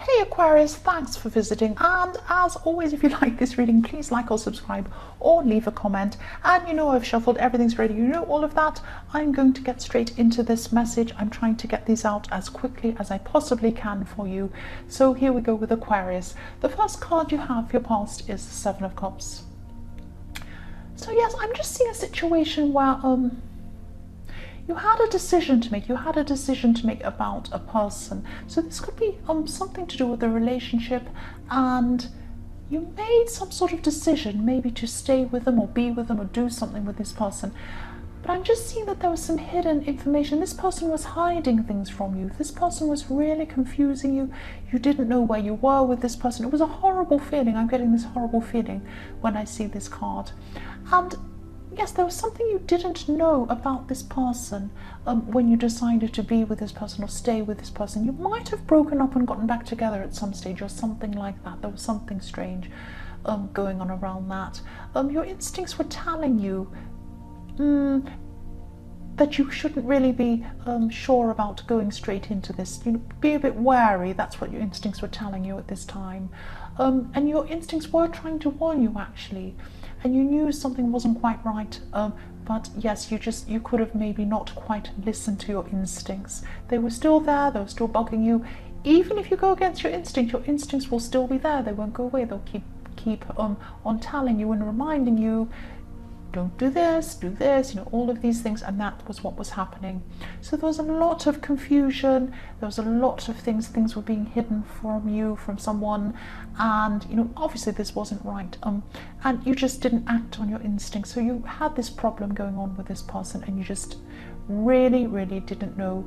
Hey Aquarius, thanks for visiting, and as always, if you like this reading, please like or subscribe or leave a comment. And you know I've shuffled, everything's ready, you know all of that. I'm going to get straight into this message. I'm trying to get these out as quickly as I possibly can for you. So here we go with Aquarius. The first card you have for your past is the Seven of Cups. So yes, I'm just seeing a situation where you had a decision to make. You had a decision to make about a person. So this could be something to do with a relationship, and you made some sort of decision, maybe to stay with them or be with them or do something with this person. But I'm just seeing that there was some hidden information. This person was hiding things from you. This person was really confusing you. You didn't know where you were with this person. It was a horrible feeling. I'm getting this horrible feeling when I see this card. And yes, there was something you didn't know about this person when you decided to be with this person or stay with this person. You might have broken up and gotten back together at some stage or something like that. There was something strange going on around that. Your instincts were telling you that you shouldn't really be sure about going straight into this. You know, be a bit wary. That's what your instincts were telling you at this time. And your instincts were trying to warn you, actually. And you knew something wasn't quite right, but yes, you could have maybe not quite listened to your instincts. They were still there, they were still bugging you. Even if you go against your instincts will still be there. They won't go away. They'll keep on telling you and reminding you, don't do this, you know, all of these things. And that was what was happening. So there was a lot of confusion. There was a lot of things were being hidden from you, from someone, and you know, obviously this wasn't right, and you just didn't act on your instincts. So you had this problem going on with this person, and you just really didn't know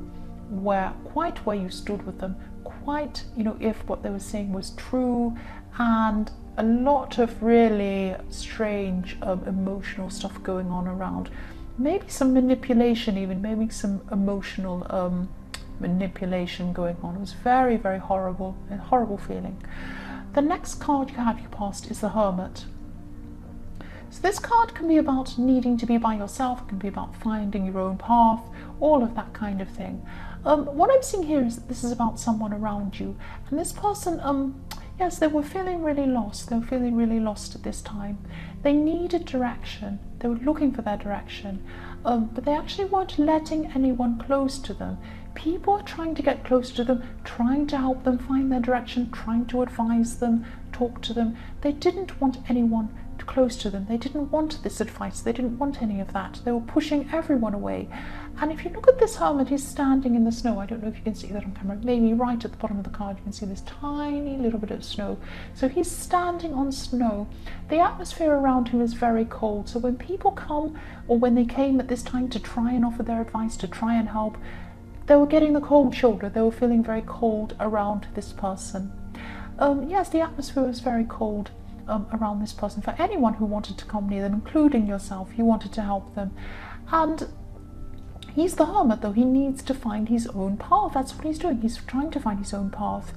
quite where you stood with them, quite, you know, if what they were saying was true. And a lot of really strange emotional stuff going on around, maybe some manipulation, even maybe some emotional manipulation going on. It was very horrible, a horrible feeling. The next card you have your past is the Hermit. So this card can be about needing to be by yourself, it can be about finding your own path, all of that kind of thing. What I'm seeing here is that this is about someone around you, and this person, yes, they were feeling really lost. They were feeling really lost at this time. They needed direction. They were looking for their direction, but they actually weren't letting anyone close to them. People are trying to get close to them, trying to help them find their direction, trying to advise them, talk to them. They didn't want anyone close to them. They didn't want this advice. They didn't want any of that. They were pushing everyone away. And if you look at this Hermit, he's standing in the snow. I don't know if you can see that on camera. Maybe right at the bottom of the card you can see this tiny little bit of snow. So he's standing on snow. The atmosphere around him is very cold. So when people come, or when they came at this time to try and offer their advice, to try and help, they were getting the cold shoulder. They were feeling very cold around this person. Yes, the atmosphere was very cold around this person. For anyone who wanted to come near them, including yourself, you wanted to help them. And he's the Hermit, though. He needs to find his own path. That's what he's doing. He's trying to find his own path.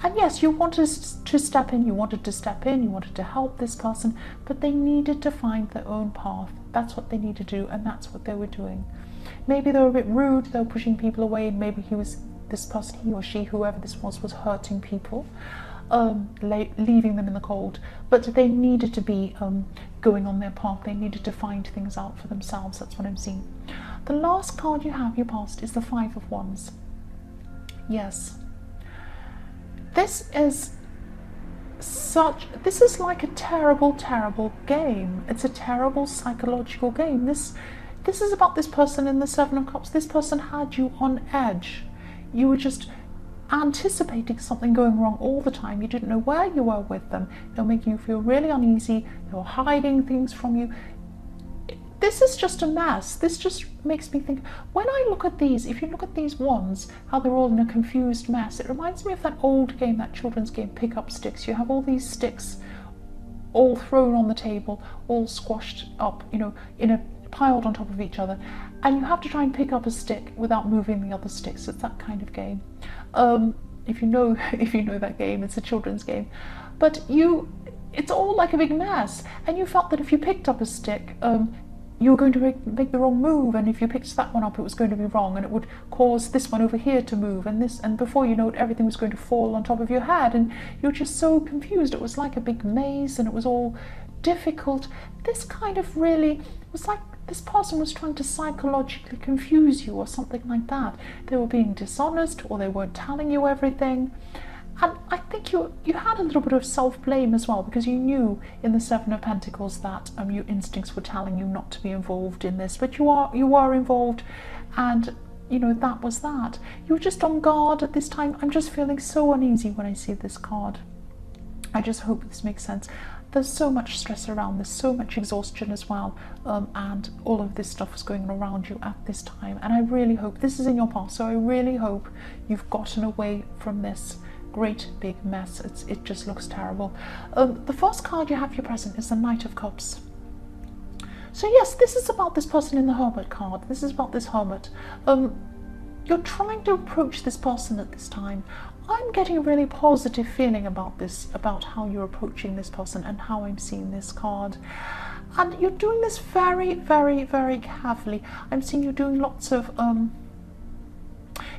And yes, you wanted to step in, you wanted to help this person, but they needed to find their own path. That's what they needed to do, and that's what they were doing. Maybe they were a bit rude, they were pushing people away, maybe this person, he or she, whoever this was hurting people, leaving them in the cold. But they needed to be going on their path. They needed to find things out for themselves. That's what I'm seeing. The last card you have your past is the Five of Wands. Yes, this is like a terrible game. It's a terrible psychological game. This is about this person in the Seven of Cups. This person had you on edge. You were just anticipating something going wrong all the time. You didn't know where you were with them. They were making you feel really uneasy. They were hiding things from you. This is just a mess. This just makes me think, when I look at these, if you look at these wands, how they're all in a confused mess, it reminds me of that old game, that children's game, Pick Up Sticks. You have all these sticks all thrown on the table, all squashed up, you know, piled on top of each other, and you have to try and pick up a stick without moving the other sticks. It's that kind of game. If you know that game, it's a children's game. But it's all like a big mess, and you felt that if you picked up a stick, you were going to make the wrong move, and if you picked that one up it was going to be wrong, and it would cause this one over here to move, and this, and before you know it everything was going to fall on top of your head, and you're just so confused. It was like a big maze and it was all difficult. This kind of really was like this person was trying to psychologically confuse you or something like that. They were being dishonest, or they weren't telling you everything. And I think you had a little bit of self-blame as well, because you knew in the Seven of Pentacles that your instincts were telling you not to be involved in this, but you were involved, and you know, that was that. You were just on guard at this time. I'm just feeling so uneasy when I see this card. I just hope this makes sense. There's so much stress around this, so much exhaustion as well, and all of this stuff is going on around you at this time. And I really hope, this is in your past, so I really hope you've gotten away from this great big mess. It just looks terrible. The first card you have your present is the Knight of Cups. So yes, this is about this person in the Hermit card. This is about this Hermit. You're trying to approach this person at this time. I'm getting a really positive feeling about this, about how you're approaching this person and how I'm seeing this card. And you're doing this very, very, very carefully. I'm seeing you doing lots of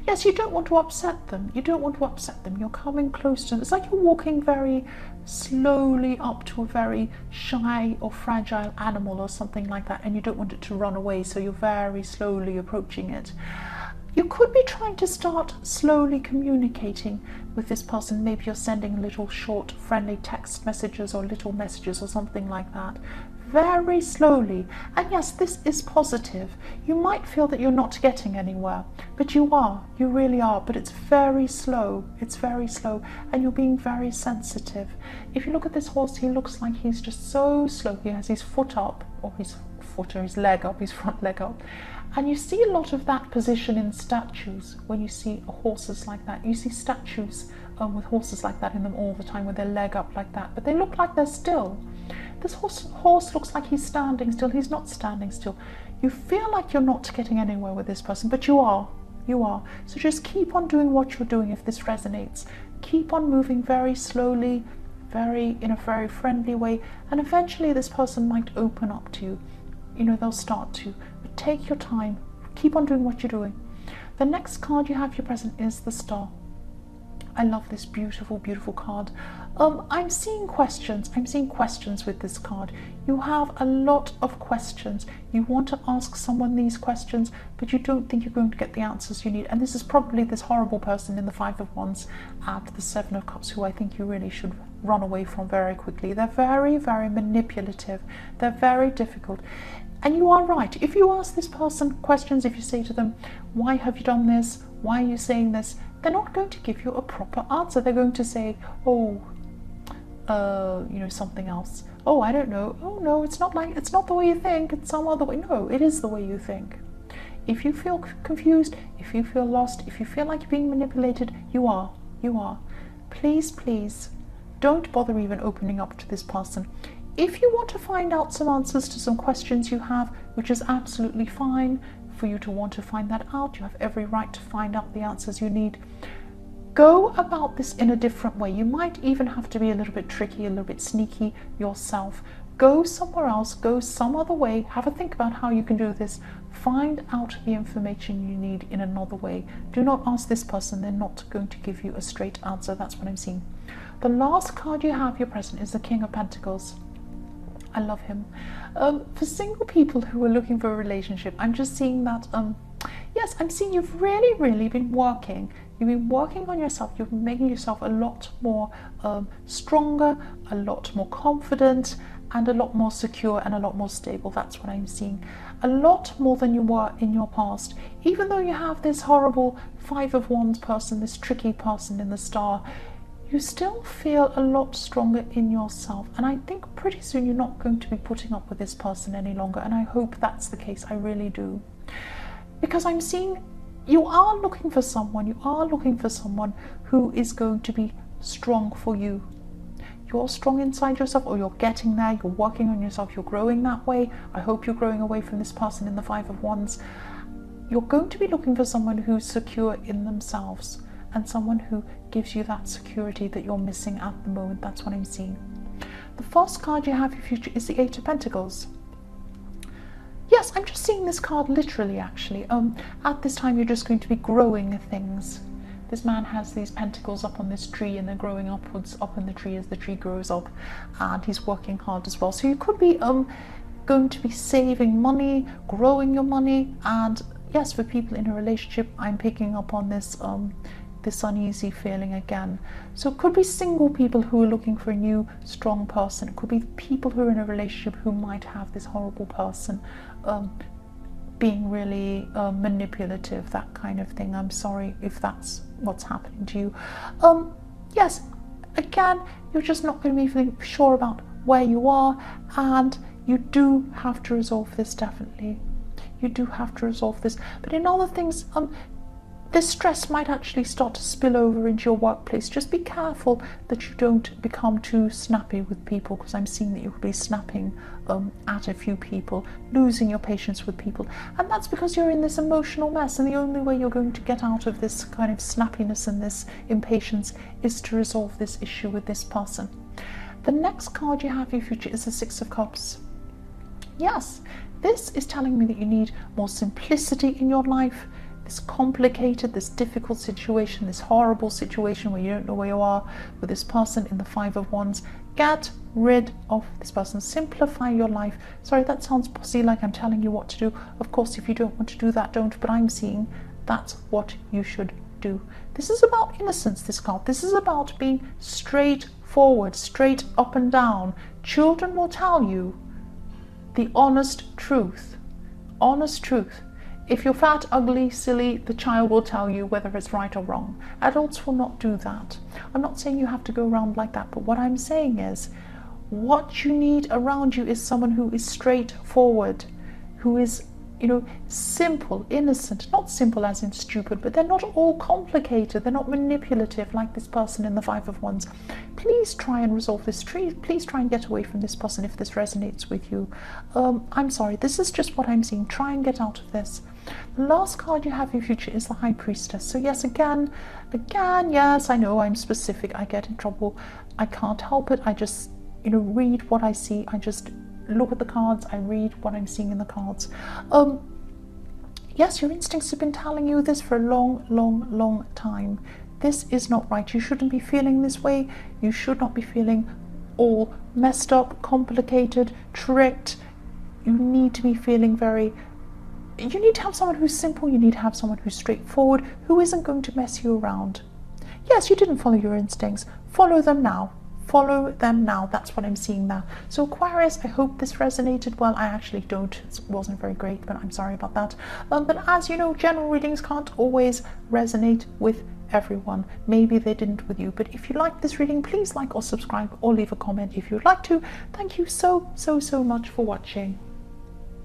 yes, you don't want to upset them. You don't want to upset them. You're coming close to them. It's like you're walking very slowly up to a very shy or fragile animal or something like that, and you don't want it to run away, so you're very slowly approaching it. You could be trying to start slowly communicating with this person. Maybe you're sending little short friendly text messages or little messages or something like that. Very slowly. And yes, this is positive. You might feel that you're not getting anywhere, but you are. You really are. But it's very slow. It's very slow. And you're being very sensitive. If you look at this horse, he looks like he's just so slow. He has his foot up, or his foot or his leg up, his front leg up. And you see a lot of that position in statues. When you see horses like that, you see statues with horses like that in them all the time, with their leg up like that, but they look like they're still. This horse looks like he's standing still. He's not standing still. You feel like you're not getting anywhere with this person, but you are. You are. So just keep on doing what you're doing if this resonates. Keep on moving very slowly, in a very friendly way, and eventually this person might open up to you. You know, they'll start to. But take your time. Keep on doing what you're doing. The next card you have your present is the Star. I love this beautiful, beautiful card. I'm seeing questions. I'm seeing questions with this card. You have a lot of questions. You want to ask someone these questions, but you don't think you're going to get the answers you need. And this is probably this horrible person in the Five of Wands and the Seven of Cups, who I think you really should run away from very quickly. They're very, very manipulative. They're very difficult. And you are right. If you ask this person questions, if you say to them, why have you done this? Why are you saying this? They're not going to give you a proper answer. They're going to say, oh, you know, something else. Oh, I don't know. Oh, no, it's not the way you think. It's some other way. No, it is the way you think. If you feel confused, if you feel lost, if you feel like you're being manipulated, you are. Please, please, don't bother even opening up to this person. If you want to find out some answers to some questions you have, which is absolutely fine for you to want to find that out, you have every right to find out the answers you need. Go about this in a different way. You might even have to be a little bit tricky, a little bit sneaky yourself. Go somewhere else, go some other way, have a think about how you can do this. Find out the information you need in another way. Do not ask this person. They're not going to give you a straight answer. That's what I'm seeing. The last card you have your present is the King of Pentacles. I love him. For single people who are looking for a relationship, I'm just seeing that, yes, I'm seeing you've really been working. You've been working on yourself. You're making yourself a lot more stronger, a lot more confident, and a lot more secure and a lot more stable. That's what I'm seeing. A lot more than you were in your past. Even though you have this horrible Five of Wands person, this tricky person in the Star, you still feel a lot stronger in yourself. And I think pretty soon you're not going to be putting up with this person any longer. And I hope that's the case. I really do. Because I'm seeing you are looking for someone. You are looking for someone who is going to be strong for you. You're strong inside yourself, or you're getting there. You're working on yourself. You're growing that way. I hope you're growing away from this person in the Five of Wands. You're going to be looking for someone who's secure in themselves, and someone who gives you that security that you're missing at the moment. That's what I'm seeing. The first card you have your future is the Eight of Pentacles. yes, I'm just seeing this card literally, actually. At this time, you're just going to be growing things. This man has these pentacles up on this tree, and they're growing upwards up in the tree as the tree grows up, and he's working hard as well. So you could be going to be saving money, growing your money, and yes, for people in a relationship, I'm picking up on this this uneasy feeling again. So it could be single people who are looking for a new strong person. It could be people who are in a relationship who might have this horrible person being really manipulative, that kind of thing. I'm sorry if that's what's happening to you. Yes, again, you're just not going to be feeling sure about where you are, and you do have to resolve this, definitely. You do have to resolve this. But in other things, this stress might actually start to spill over into your workplace. Just be careful that you don't become too snappy with people, because I'm seeing that you could be snapping at a few people, losing your patience with people. And that's because you're in this emotional mess, and the only way you're going to get out of this kind of snappiness and this impatience is to resolve this issue with this person. The next card you have for your future is the Six of Cups. Yes, this is telling me that you need more simplicity in your life. This complicated, this difficult situation, this horrible situation where you don't know where you are with this person in the Five of Wands. Get rid of this person. Simplify your life. Sorry, that sounds bossy, like I'm telling you what to do. Of course, if you don't want to do that, don't. But I'm seeing that's what you should do. This is about innocence, this card. This is about being straightforward, straight up and down. Children will tell you the honest truth. Honest truth. If you're fat, ugly, silly, the child will tell you whether it's right or wrong. Adults will not do that. I'm not saying you have to go around like that, but what I'm saying is what you need around you is someone who is straightforward, who is, you know, simple, innocent. Not simple as in stupid, but they're not all complicated. They're not manipulative like this person in the Five of Wands. Please try and resolve this. Please try and get away from this person if this resonates with you. I'm sorry, this is just what I'm seeing. Try and get out of this. The last card you have in your future is the High Priestess. So yes, again, yes, I know I'm specific. I get in trouble. I can't help it. I just, you know, read what I see. I just look at the cards. I read what I'm seeing in the cards. Yes, your instincts have been telling you this for a long time. This is not right. You shouldn't be feeling this way. You should not be feeling all messed up, complicated, tricked. You need to be feeling you need to have someone who's simple. You need to have someone who's straightforward, who isn't going to mess you around. Yes, you didn't follow your instincts. Follow them now. Follow them now. That's what I'm seeing now. So Aquarius, I hope this resonated. Well, I actually don't. It wasn't very great, but I'm sorry about that. But as you know, general readings can't always resonate with everyone. Maybe they didn't with you. But if you like this reading, please like or subscribe or leave a comment if you'd like to. Thank you so much for watching.